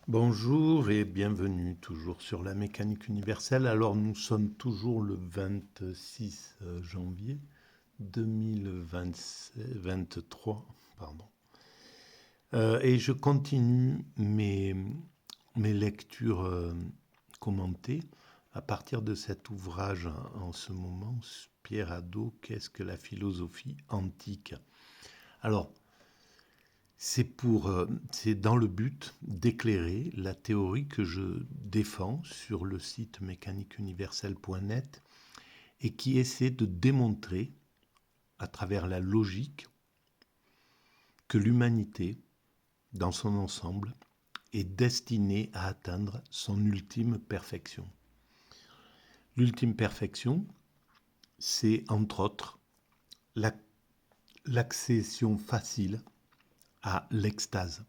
Bonjour et bienvenue toujours sur la mécanique universelle. Alors nous sommes toujours le 26 janvier 2023, pardon. Et je continue mes lectures commentées à partir de cet ouvrage en ce moment, Pierre Hadot, Qu'est-ce que la philosophie antique? Alors, c'est dans le but d'éclairer la théorie que je défends sur le site mécaniqueuniverselle.net et qui essaie de démontrer, à travers la logique, que l'humanité, dans son ensemble, est destinée à atteindre son ultime perfection. L'ultime perfection, c'est entre autres l'accession facile à l'extase,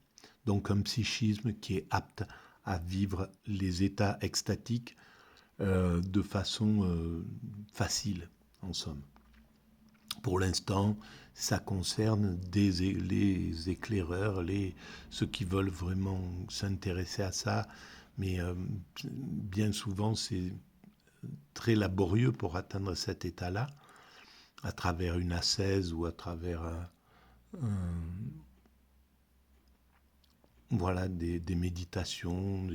donc un psychisme qui est apte à vivre les états extatiques de façon facile, en somme. Pour l'instant, ça concerne les éclaireurs, ceux qui veulent vraiment s'intéresser à ça, mais bien souvent, c'est très laborieux pour atteindre cet état-là, à travers une ascèse ou à travers des méditations,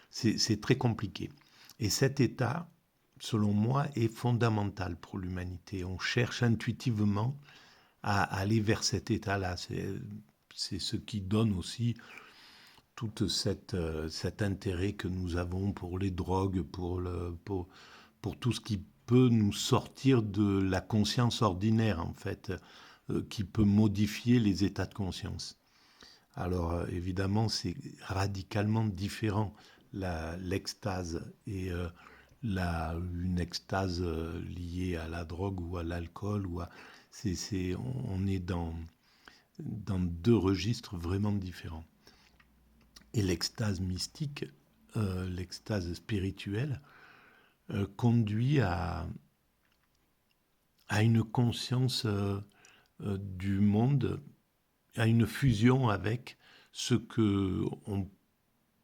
c'est très compliqué. Et cet état, selon moi, est fondamental pour l'humanité. On cherche intuitivement à aller vers cet état-là. C'est ce qui donne aussi tout cet intérêt que nous avons pour les drogues, pour tout ce qui peut nous sortir de la conscience ordinaire, en fait, qui peut modifier les états de conscience. Alors évidemment, c'est radicalement différent l'extase et une extase liée à la drogue ou à l'alcool. On est dans deux registres vraiment différents. Et l'extase mystique, l'extase spirituelle, conduit à une conscience du monde, à une fusion avec ce que on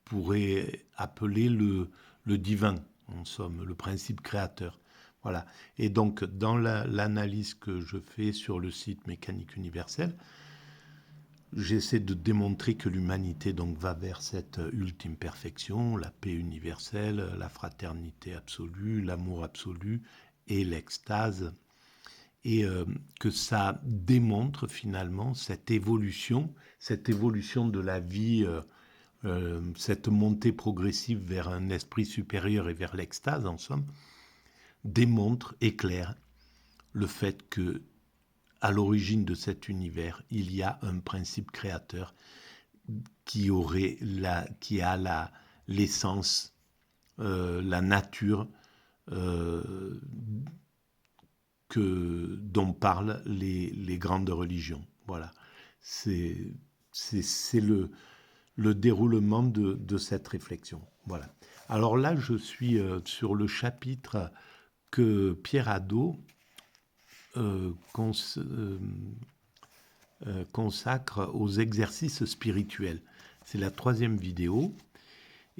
pourrait appeler le divin, en somme, le principe créateur. Voilà. Et donc, dans l'analyse que je fais sur le site Mécanique universelle, j'essaie de démontrer que l'humanité donc va vers cette ultime perfection, la paix universelle, la fraternité absolue, l'amour absolu et l'extase, et que ça démontre finalement cette évolution de la vie, cette montée progressive vers un esprit supérieur et vers l'extase, en somme, démontre, éclaire le fait que à l'origine de cet univers, il y a un principe créateur qui a l'essence, la nature dont parlent les grandes religions. Voilà. C'est le déroulement de cette réflexion. Voilà. Alors là, je suis sur le chapitre que Pierre Hadot consacre aux exercices spirituels. C'est la 3e vidéo.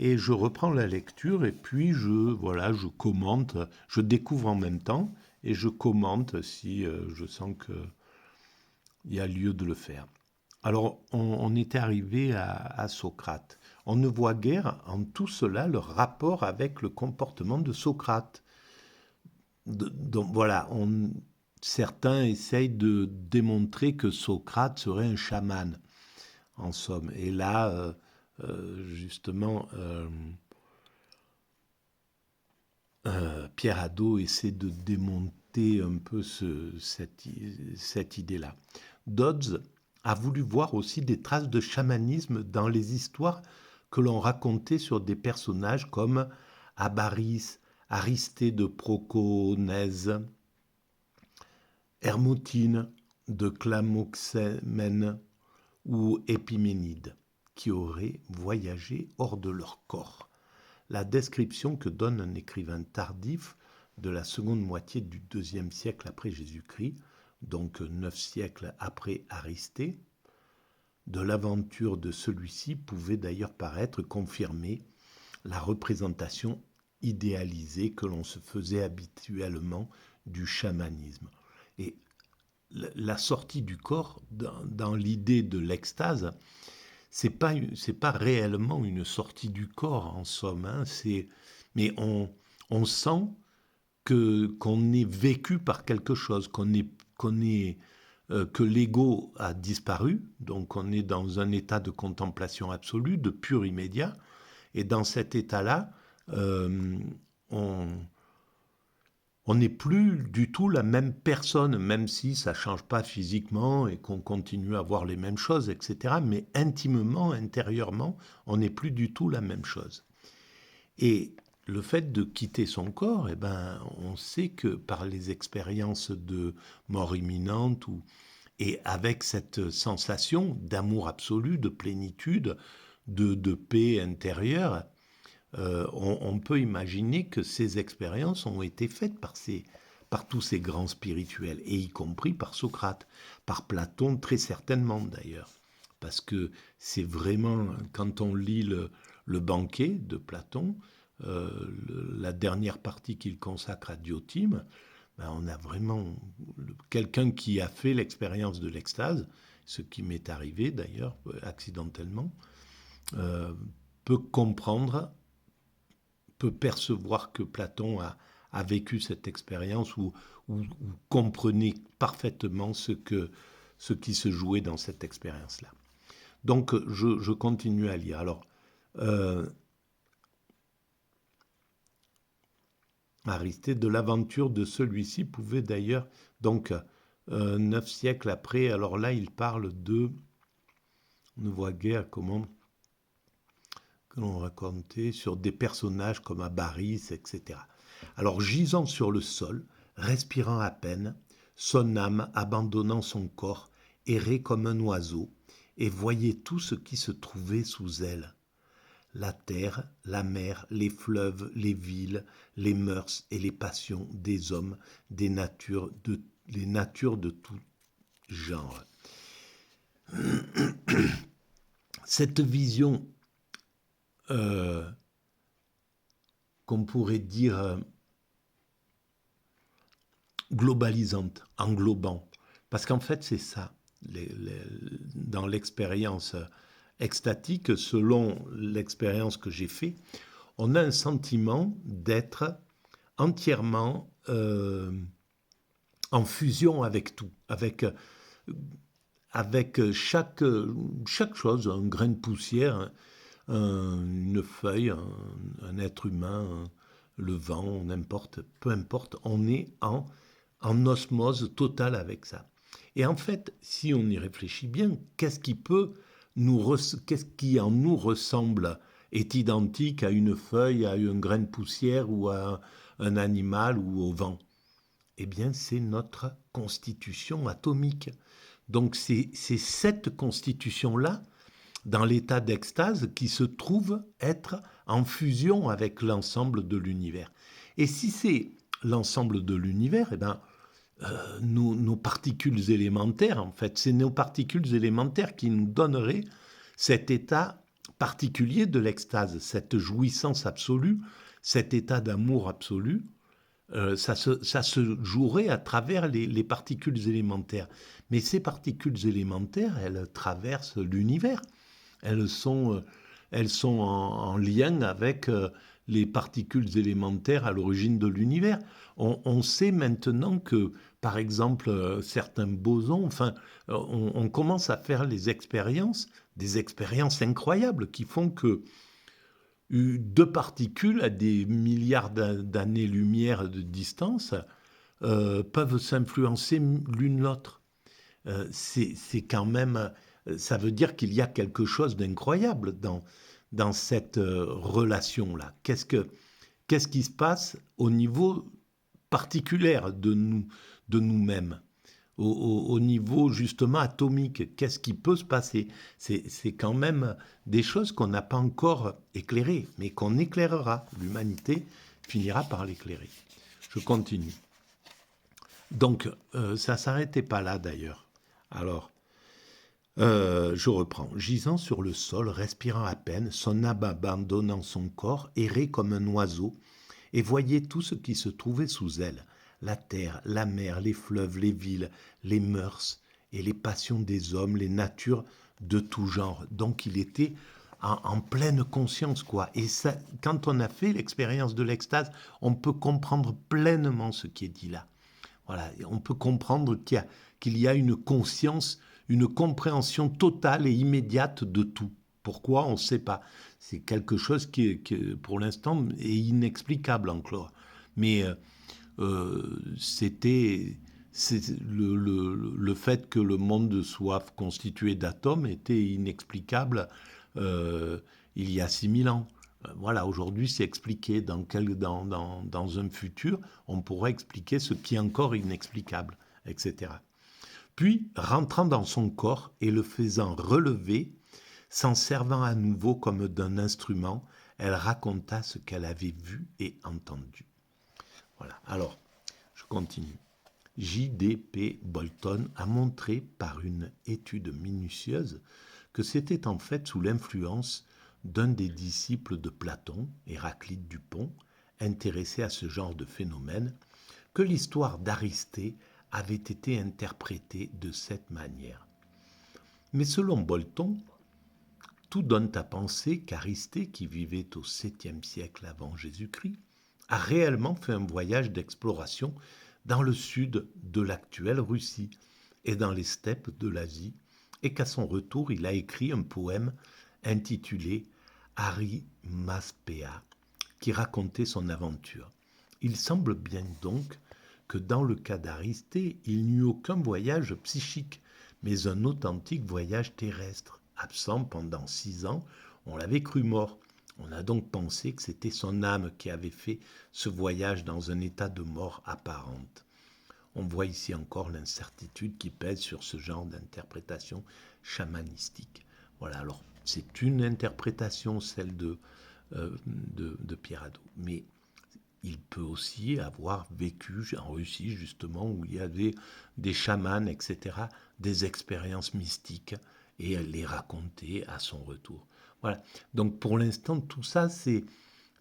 Et je reprends la lecture et puis je commente, je découvre en même temps et je commente si je sens qu'il y a lieu de le faire. Alors, on était arrivé à Socrate. On ne voit guère en tout cela le rapport avec le comportement de Socrate. Donc voilà, certains essayent de démontrer que Socrate serait un chaman, en somme. Et là, justement, Pierre Hadot essaie de démonter un peu cette idée-là. Dodds a voulu voir aussi des traces de chamanisme dans les histoires que l'on racontait sur des personnages comme Abaris, Aristée de Proconèse, Hermotine de Clamoxémène ou Épiménide, qui auraient voyagé hors de leur corps. La description que donne un écrivain tardif de la seconde moitié du IIe siècle après Jésus-Christ, donc 9 siècles après Aristée, de l'aventure de celui-ci pouvait d'ailleurs paraître confirmer la représentation idéalisée que l'on se faisait habituellement du chamanisme. Et la sortie du corps, dans l'idée de l'extase, c'est pas réellement une sortie du corps en somme, hein, mais on sent qu'on est vécu par quelque chose, que l'ego a disparu, donc on est dans un état de contemplation absolue, de pur immédiat, et dans cet état-là, on n'est plus du tout la même personne, même si ça ne change pas physiquement et qu'on continue à voir les mêmes choses, etc. Mais intimement, intérieurement, on n'est plus du tout la même chose. Et le fait de quitter son corps, eh ben, on sait que par les expériences de mort imminente, et avec cette sensation d'amour absolu, de plénitude, de paix intérieure, on peut imaginer que ces expériences ont été faites par tous ces grands spirituels, et y compris par Socrate, par Platon très certainement d'ailleurs. Parce que c'est vraiment, quand on lit le banquet de Platon, la dernière partie qu'il consacre à Diotime, ben on a vraiment quelqu'un qui a fait l'expérience de l'extase, ce qui m'est arrivé d'ailleurs accidentellement, peut comprendre, peut percevoir que Platon a vécu cette expérience ou comprenait parfaitement ce qui se jouait dans cette expérience-là. Donc, je continue à lire. Alors, Aristée, de l'aventure de celui-ci pouvait d'ailleurs, donc 9 siècles après, alors là, il parle de, on ne voit guère comment, que l'on racontait sur des personnages comme Abaris, etc. Alors, gisant sur le sol, respirant à peine, son âme, abandonnant son corps, errait comme un oiseau et voyait tout ce qui se trouvait sous elle. La terre, la mer, les fleuves, les villes, les mœurs et les passions des hommes, les natures de tout genre. Cette vision qu'on pourrait dire globalisante, englobant, parce qu'en fait c'est ça, dans l'expérience extatique, selon l'expérience que j'ai faite, on a un sentiment d'être entièrement en fusion avec tout, avec chaque chose, un grain de poussière, une feuille, un être humain, le vent, n'importe, peu importe, on est en osmose totale avec ça. Et en fait, si on y réfléchit bien, qu'est-ce qui en nous ressemble, est identique à une feuille, à un grain de poussière ou à un animal ou au vent? Eh bien, c'est notre constitution atomique. Donc, c'est cette constitution-là, dans l'état d'extase, qui se trouve être en fusion avec l'ensemble de l'univers. Et si c'est l'ensemble de l'univers, eh bien, nos particules élémentaires, en fait, c'est nos particules élémentaires qui nous donneraient cet état particulier de l'extase, cette jouissance absolue, cet état d'amour absolu. Ça se jouerait à travers les particules élémentaires. Mais ces particules élémentaires, elles traversent l'univers. Elles sont en lien avec les particules élémentaires à l'origine de l'univers. On sait maintenant que, par exemple, certains bosons, on commence à faire des expériences incroyables qui font que deux particules à des milliards d'années-lumière de distance peuvent s'influencer l'une l'autre. C'est quand même, ça veut dire qu'il y a quelque chose d'incroyable dans cette relation-là. Qu'est-ce qui se passe au niveau particulier de nous-mêmes, au niveau justement atomique? Qu'est-ce qui peut se passer? C'est quand même des choses qu'on n'a pas encore éclairées, mais qu'on éclairera. L'humanité finira par l'éclairer. Je continue. Donc, ça ne s'arrêtait pas là d'ailleurs. Alors, Je reprends. Gisant sur le sol, respirant à peine, son âme abandonnant son corps, errait comme un oiseau et voyait tout ce qui se trouvait sous elle, la terre, la mer, les fleuves, les villes, les mœurs et les passions des hommes, les natures de tout genre. Donc il était en pleine conscience, quoi. Et ça, quand on a fait l'expérience de l'extase, on peut comprendre pleinement ce qui est dit là. Voilà, on peut comprendre qu'il y a une conscience, une compréhension totale et immédiate de tout. Pourquoi, on ne sait pas. C'est quelque chose qui, pour l'instant, est inexplicable encore. Mais c'était le fait que le monde soit constitué d'atomes était inexplicable il y a 6000 ans. Voilà, aujourd'hui c'est expliqué. Dans un futur, on pourra expliquer ce qui est encore inexplicable, etc. Puis, rentrant dans son corps et le faisant relever, s'en servant à nouveau comme d'un instrument, elle raconta ce qu'elle avait vu et entendu. Voilà, alors, je continue. J.D.P. Bolton a montré par une étude minutieuse que c'était en fait sous l'influence d'un des disciples de Platon, Héraclite du Pont, intéressé à ce genre de phénomène, que l'histoire d'Aristée avait été interprétée de cette manière. Mais selon Bolton, tout donne à penser qu'Aristée, qui vivait au 7e siècle avant Jésus-Christ, a réellement fait un voyage d'exploration dans le sud de l'actuelle Russie et dans les steppes de l'Asie, et qu'à son retour, il a écrit un poème intitulé Arimaspea, qui racontait son aventure. Il semble bien donc que dans le cas d'Aristée, il n'y eut aucun voyage psychique, mais un authentique voyage terrestre. Absent pendant 6 ans, on l'avait cru mort. On a donc pensé que c'était son âme qui avait fait ce voyage dans un état de mort apparente. On voit ici encore l'incertitude qui pèse sur ce genre d'interprétation chamanistique. Voilà, alors c'est une interprétation, celle de Pierre Hadot, mais il peut aussi avoir vécu en Russie, justement, où il y avait des chamans, etc., des expériences mystiques, et les raconter à son retour. Voilà. Donc pour l'instant, tout ça, c'est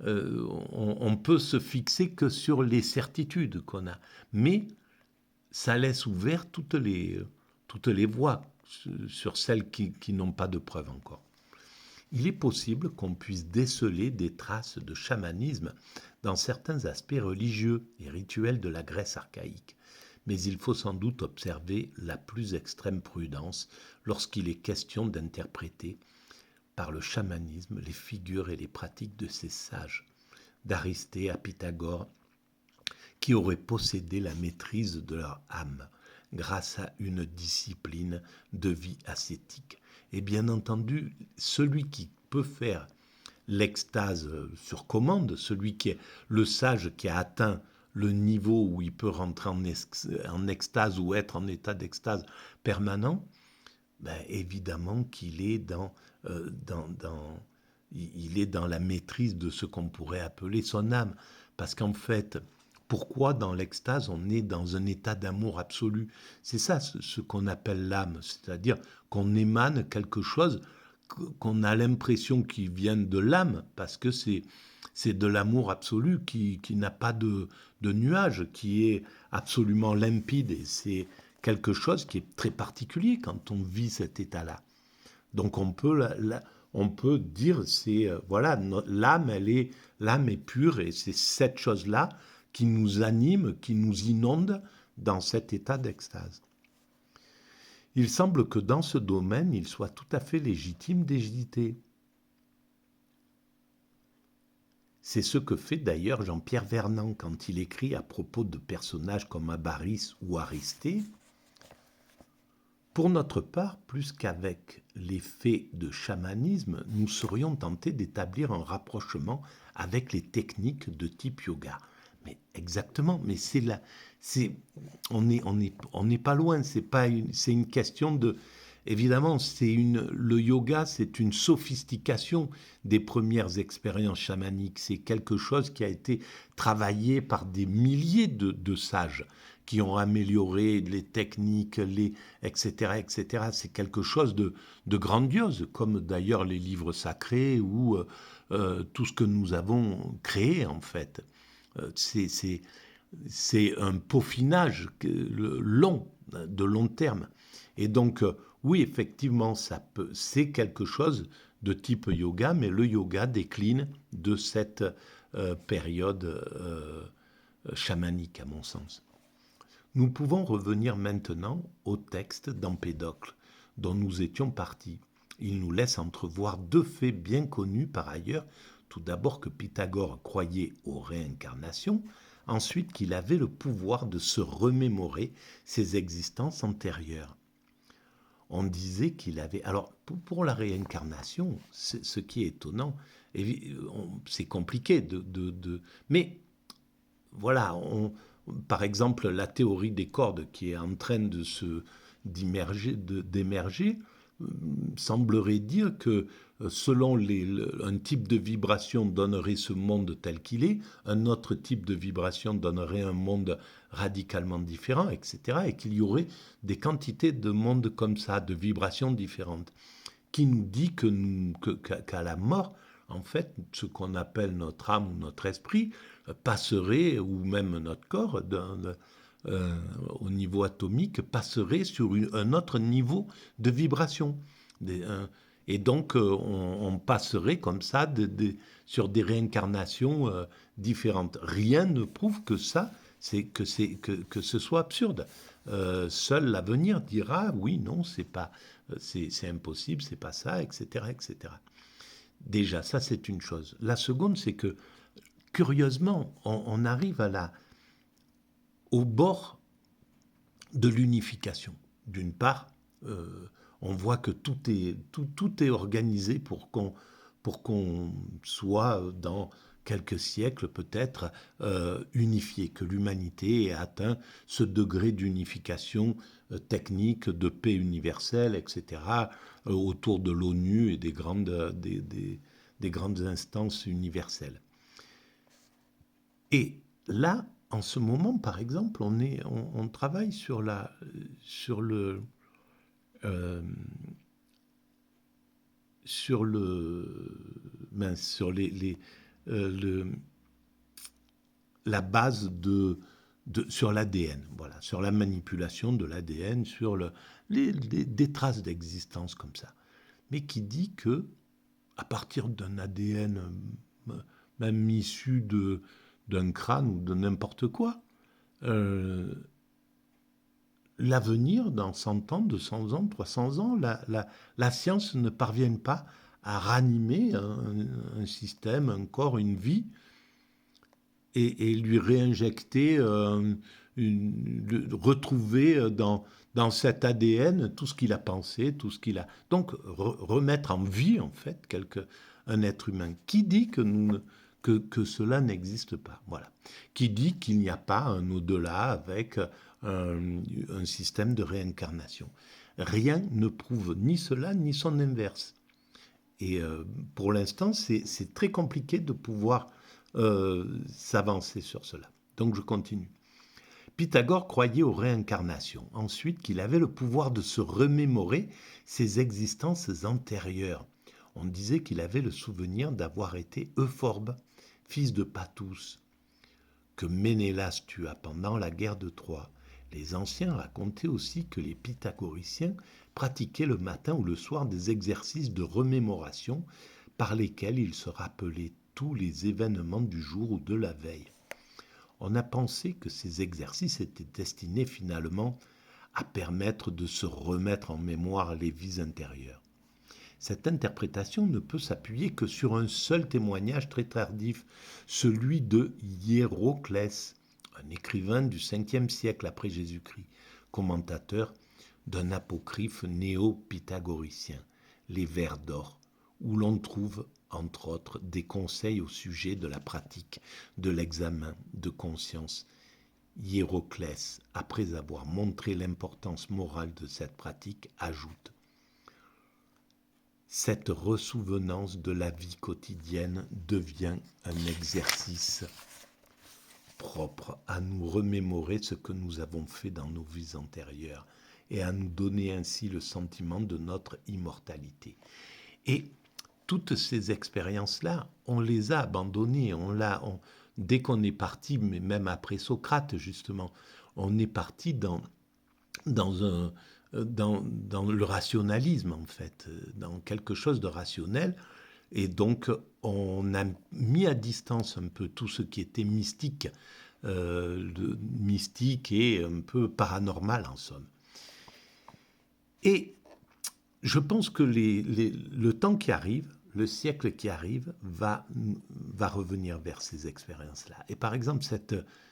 on peut se fixer que sur les certitudes qu'on a, mais ça laisse ouvert toutes les voies sur celles qui n'ont pas de preuves encore. Il est possible qu'on puisse déceler des traces de chamanisme dans certains aspects religieux et rituels de la Grèce archaïque, mais il faut sans doute observer la plus extrême prudence lorsqu'il est question d'interpréter par le chamanisme les figures et les pratiques de ces sages, d'Aristée à Pythagore, qui auraient possédé la maîtrise de leur âme grâce à une discipline de vie ascétique. Et bien entendu, celui qui peut faire l'extase sur commande, celui qui est le sage qui a atteint le niveau où il peut rentrer en extase ou être en état d'extase permanent, ben évidemment qu'il est il est dans la maîtrise de ce qu'on pourrait appeler son âme. Parce qu'en fait, pourquoi dans l'extase on est dans un état d'amour absolu? C'est ça ce qu'on appelle l'âme, c'est-à-dire qu'on émane quelque chose qu'on a l'impression qu'il vient de l'âme, parce que c'est de l'amour absolu qui n'a pas de nuage, qui est absolument limpide, et c'est quelque chose qui est très particulier quand on vit cet état-là. Donc on peut dire, c'est voilà, l'âme est pure, et c'est cette chose-là qui nous anime, qui nous inonde dans cet état d'extase. Il semble que dans ce domaine, il soit tout à fait légitime d'hésiter. C'est ce que fait d'ailleurs Jean-Pierre Vernant quand il écrit à propos de personnages comme Abaris ou Aristée. Pour notre part, plus qu'avec les faits de chamanisme, nous serions tentés d'établir un rapprochement avec les techniques de type yoga. Mais exactement, mais on n'est pas loin, c'est une question de... évidemment, le yoga, c'est une sophistication des premières expériences chamaniques. C'est quelque chose qui a été travaillé par des milliers de sages qui ont amélioré les techniques, etc., etc. C'est quelque chose de grandiose, comme d'ailleurs les livres sacrés ou tout ce que nous avons créé, en fait. C'est un peaufinage de long terme. Et donc, oui, effectivement, c'est quelque chose de type yoga, mais le yoga décline de cette période chamanique, à mon sens. Nous pouvons revenir maintenant au texte d'Empédocle, dont nous étions partis. Il nous laisse entrevoir deux faits bien connus par ailleurs. Tout d'abord que Pythagore croyait aux réincarnations, ensuite qu'il avait le pouvoir de se remémorer ses existences antérieures. On disait qu'il avait... Alors, pour la réincarnation, ce qui est étonnant, c'est compliqué mais voilà, par exemple, la théorie des cordes qui est en train d'émerger semblerait dire que selon un type de vibration donnerait ce monde tel qu'il est, un autre type de vibration donnerait un monde radicalement différent, etc. Et qu'il y aurait des quantités de mondes comme ça, de vibrations différentes, qui nous dit qu'à la mort, en fait, ce qu'on appelle notre âme ou notre esprit passerait, ou même notre corps, au niveau atomique, passerait sur un autre niveau de vibration. Et donc, on passerait comme ça sur des réincarnations différentes. Rien ne prouve que ça, que ce soit absurde. Seul l'avenir dira oui, non, c'est impossible, c'est pas ça, etc., etc. Déjà, ça c'est une chose. La seconde, c'est que curieusement, on arrive au bord de l'unification. D'une part, on voit que tout est organisé pour qu'on soit dans quelques siècles peut-être unifié, que l'humanité ait atteint ce degré d'unification technique, de paix universelle, etc., autour de l'ONU et des grandes instances universelles. Et là, en ce moment, par exemple, on travaille sur la base sur l'ADN, voilà, sur la manipulation de l'ADN, sur des traces d'existence comme ça. Mais qui dit que, à partir d'un ADN même issu d'un crâne ou de n'importe quoi, l'avenir, dans 100 ans, 200 ans, 300 ans, la science ne parvient pas à ranimer un système, un corps, une vie, et lui réinjecter, retrouver dans cet ADN tout ce qu'il a pensé, tout ce qu'il a... Donc, remettre en vie, en fait, un être humain. Qui dit que cela n'existe pas? Voilà. Qui dit qu'il n'y a pas un au-delà avec un système de réincarnation? Rien ne prouve ni cela, ni son inverse. Et pour l'instant, c'est très compliqué de pouvoir s'avancer sur cela. Donc je continue. Pythagore croyait aux réincarnations. Ensuite, qu'il avait le pouvoir de se remémorer ses existences antérieures. On disait qu'il avait le souvenir d'avoir été Euphorbe, fils de Pathous, que Ménélas tua pendant la guerre de Troie. Les anciens racontaient aussi que les pythagoriciens pratiquaient le matin ou le soir des exercices de remémoration par lesquels ils se rappelaient tous les événements du jour ou de la veille. On a pensé que ces exercices étaient destinés finalement à permettre de se remettre en mémoire les vies intérieures. Cette interprétation ne peut s'appuyer que sur un seul témoignage très tardif, celui de Hiéroclès, un écrivain du 5e siècle après Jésus-Christ, commentateur d'un apocryphe néo-pythagoricien, les Vers d'or, où l'on trouve, entre autres, des conseils au sujet de la pratique de l'examen de conscience. Hiéroclès, après avoir montré l'importance morale de cette pratique, ajoute cette ressouvenance de la vie quotidienne devient un exercice propre à nous remémorer ce que nous avons fait dans nos vies antérieures et à nous donner ainsi le sentiment de notre immortalité. Et toutes ces expériences-là, on les a abandonnées. Dès qu'on est parti, mais même après Socrate, justement, on est parti dans le rationalisme, en fait, dans quelque chose de rationnel. Et donc, on a mis à distance un peu tout ce qui était mystique, mystique et un peu paranormal, en somme. Et je pense que le temps qui arrive, le siècle qui arrive, va revenir vers ces expériences-là. Et par exemple,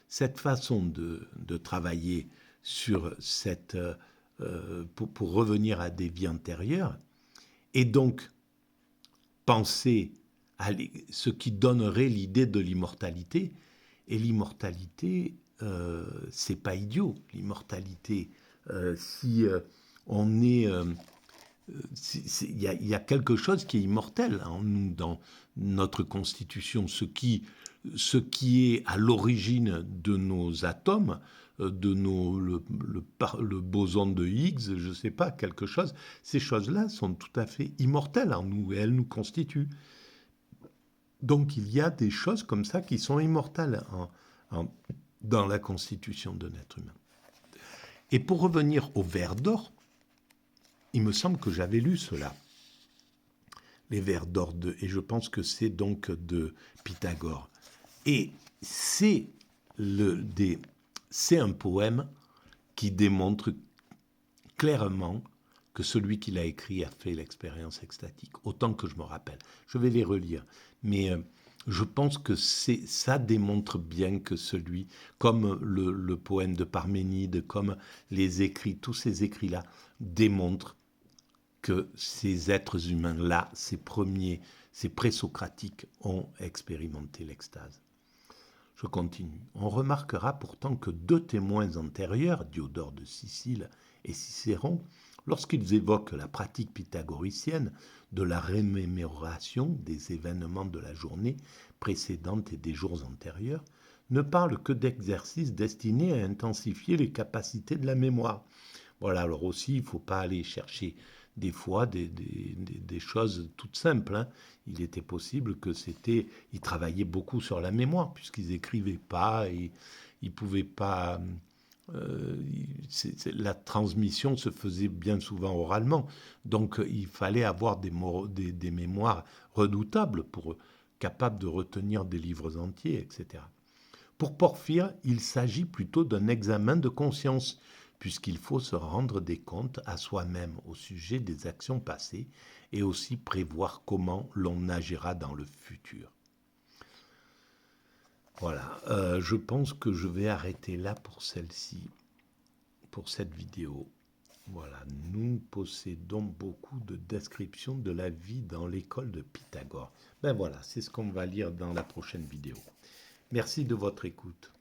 cette façon de travailler sur pour revenir à des vies antérieures, et donc penser à ce qui donnerait l'idée de l'immortalité. Et l'immortalité, c'est pas idiot. L'immortalité, si on est... il y a quelque chose qui est immortel en nous, dans notre constitution. Ce qui est à l'origine de nos atomes, de le boson de Higgs, je ne sais pas, quelque chose, ces choses-là sont tout à fait immortelles en nous et elles nous constituent. Donc il y a des choses comme ça qui sont immortelles dans la constitution de l'être humain. Et pour revenir au ver d'or, il me semble que j'avais lu cela, les vers d'or, et je pense que c'est donc de Pythagore. Et c'est un poème qui démontre clairement que celui qui l'a écrit a fait l'expérience extatique, autant que je me rappelle. Je vais les relire, mais je pense que ça démontre bien que comme le poème de Parménide, comme les écrits, tous ces écrits-là, démontrent que ces êtres humains-là, ces présocratiques, ont expérimenté l'extase. Je continue. On remarquera pourtant que 2 témoins antérieurs, Diodore de Sicile et Cicéron, lorsqu'ils évoquent la pratique pythagoricienne de la remémoration des événements de la journée précédente et des jours antérieurs, ne parlent que d'exercices destinés à intensifier les capacités de la mémoire. Voilà, alors aussi, il ne faut pas aller chercher des fois des choses toutes simples. Hein. Il était possible que ils travaillaient beaucoup sur la mémoire, puisqu'ils n'écrivaient pas, et ils ne pouvaient pas... la transmission se faisait bien souvent oralement. Donc, il fallait avoir des mémoires redoutables capables de retenir des livres entiers, etc. Pour Porphyre, il s'agit plutôt d'un examen de conscience, puisqu'il faut se rendre des comptes à soi-même au sujet des actions passées et aussi prévoir comment l'on agira dans le futur. Voilà, je pense que je vais arrêter là pour celle-ci, pour cette vidéo. Voilà, nous possédons beaucoup de descriptions de la vie dans l'école de Pythagore. Ben voilà, c'est ce qu'on va lire dans la prochaine vidéo. Merci de votre écoute.